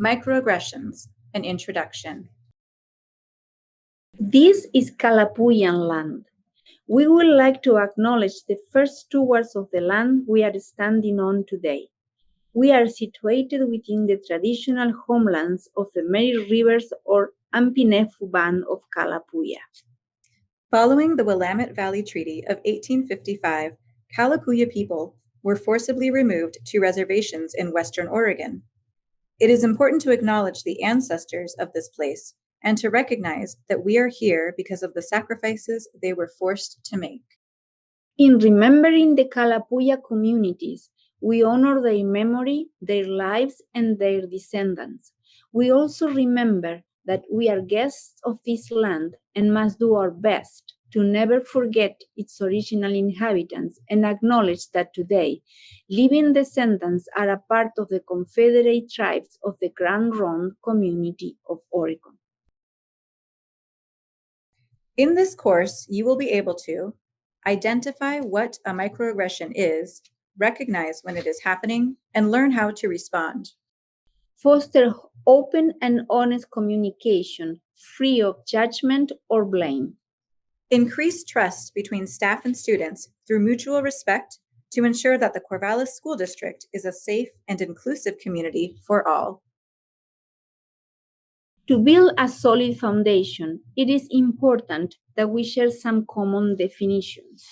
Microaggressions, an introduction. This is Kalapuyan land. We would like to acknowledge the first stewards of the land we are standing on today. We are situated within the traditional homelands of the Mary Rivers or Ampinefu band of Kalapuya. Following the Willamette Valley Treaty of 1855, Kalapuya people were forcibly removed to reservations in Western Oregon. It is important to acknowledge the ancestors of this place and to recognize that we are here because of the sacrifices they were forced to make. In remembering the Kalapuya communities, we honor their memory, their lives, and their descendants. We also remember that we are guests of this land and must do our best to never forget its original inhabitants and acknowledge that today, living descendants are a part of the Confederate tribes of the Grand Ronde community of Oregon. In this course, you will be able to identify what a microaggression is, recognize when it is happening, and learn how to respond. Foster open and honest communication, free of judgment or blame. Increase trust between staff and students through mutual respect to ensure that the Corvallis School District is a safe and inclusive community for all. To build a solid foundation, it is important that we share some common definitions.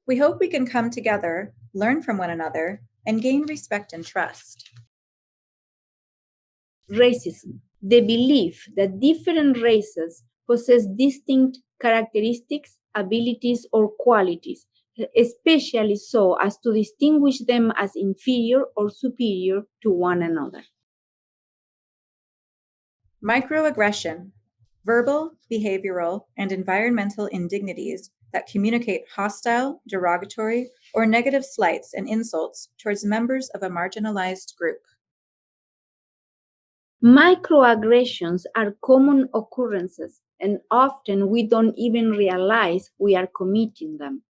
We hope we can come together, learn from one another, and gain respect and trust. Racism, the belief that different races possess distinct characteristics, abilities, or qualities, especially so as to distinguish them as inferior or superior to one another. Microaggression, verbal, behavioral, and environmental indignities that communicate hostile, derogatory, or negative slights and insults towards members of a marginalized group. Microaggressions are common occurrences, and often we don't even realize we are committing them.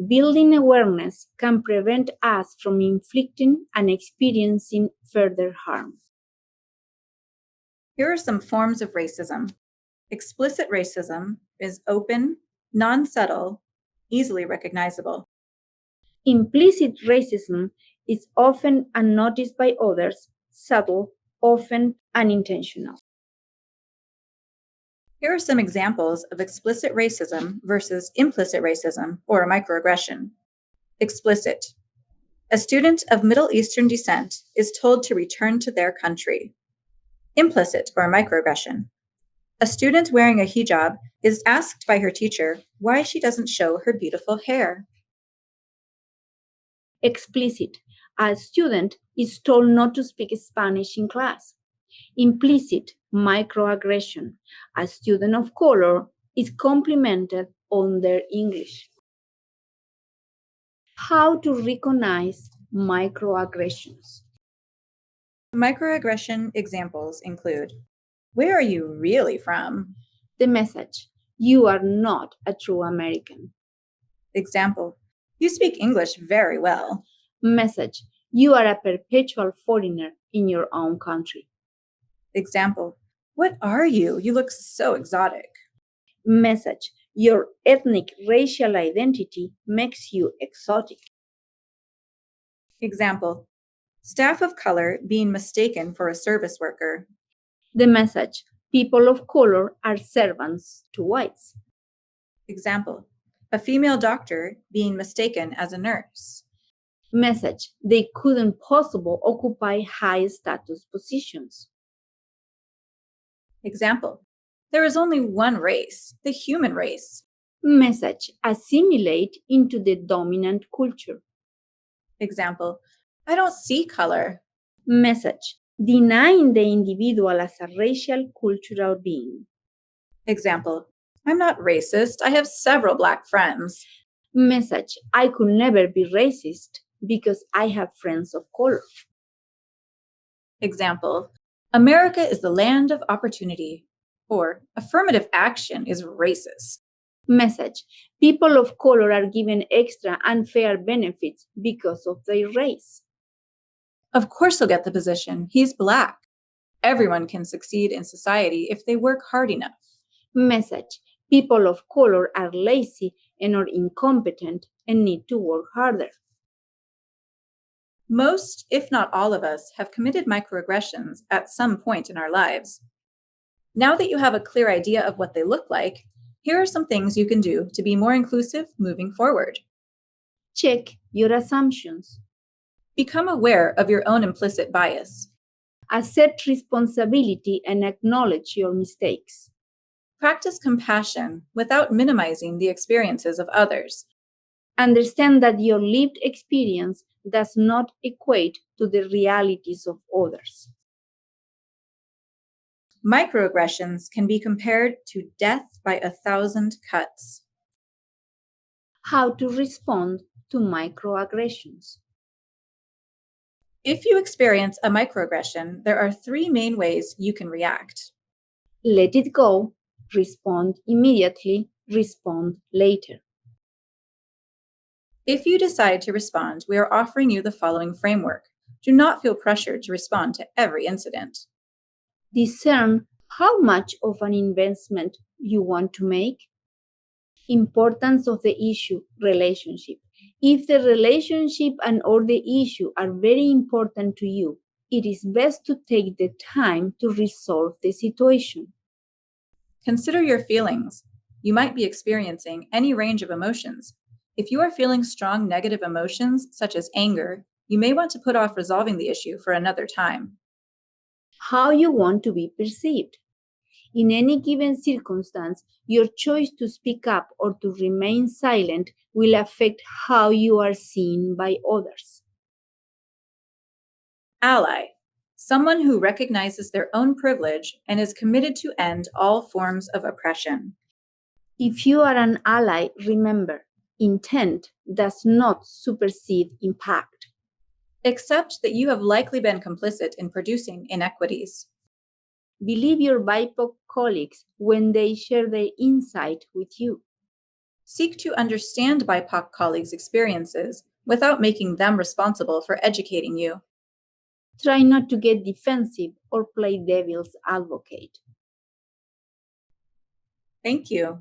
Building awareness can prevent us from inflicting and experiencing further harm. Here are some forms of racism. Explicit racism is open, non-subtle, easily recognizable. Implicit racism is often unnoticed by others, subtle, often unintentional. Here are some examples of explicit racism versus implicit racism, or a microaggression. Explicit. A student of Middle Eastern descent is told to return to their country. Implicit, or a microaggression. A student wearing a hijab is asked by her teacher why she doesn't show her beautiful hair. Explicit. A student is told not to speak Spanish in class. Implicit, microaggression. A student of color is complimented on their English. How to recognize microaggressions? Microaggression examples include, where are you really from? The message, you are not a true American. Example, you speak English very well. Message, you are a perpetual foreigner in your own country. Example, what are you? You look so exotic. Message, your ethnic racial identity makes you exotic. Example, staff of color being mistaken for a service worker. The message, people of color are servants to whites. Example, a female doctor being mistaken as a nurse. Message, they couldn't possibly occupy high status positions. Example, there is only one race, the human race. Message, assimilate into the dominant culture. Example, I don't see color. Message, denying the individual as a racial cultural being. Example, I'm not racist. I have several Black friends. Message, I could never be racist because I have friends of color. Example, America is the land of opportunity, or affirmative action is racist. Message, people of color are given extra unfair benefits because of their race. Of course he'll get the position. He's Black. Everyone can succeed in society if they work hard enough. Message: people of color are lazy and are incompetent and need to work harder. Most, if not all of us, have committed microaggressions at some point in our lives. Now that you have a clear idea of what they look like, here are some things you can do to be more inclusive moving forward. Check your assumptions. Become aware of your own implicit bias. Accept responsibility and acknowledge your mistakes. Practice compassion without minimizing the experiences of others. Understand that your lived experience does not equate to the realities of others. Microaggressions can be compared to death by 1,000 cuts. How to respond to microaggressions. If you experience a microaggression, there are 3 main ways you can react. Let it go, respond immediately, respond later. If you decide to respond, we are offering you the following framework. Do not feel pressured to respond to every incident. Discern how much of an investment you want to make. Importance of the issue, relationship. If the relationship and or the issue are very important to you, it is best to take the time to resolve the situation. Consider your feelings. You might be experiencing any range of emotions. If you are feeling strong negative emotions, such as anger, you may want to put off resolving the issue for another time. How you want to be perceived. In any given circumstance, your choice to speak up or to remain silent will affect how you are seen by others. Ally. Someone who recognizes their own privilege and is committed to end all forms of oppression. If you are an ally, remember, intent does not supersede impact. Accept that you have likely been complicit in producing inequities. Believe your BIPOC colleagues when they share their insight with you. Seek to understand BIPOC colleagues' experiences without making them responsible for educating you. Try not to get defensive or play devil's advocate. Thank you.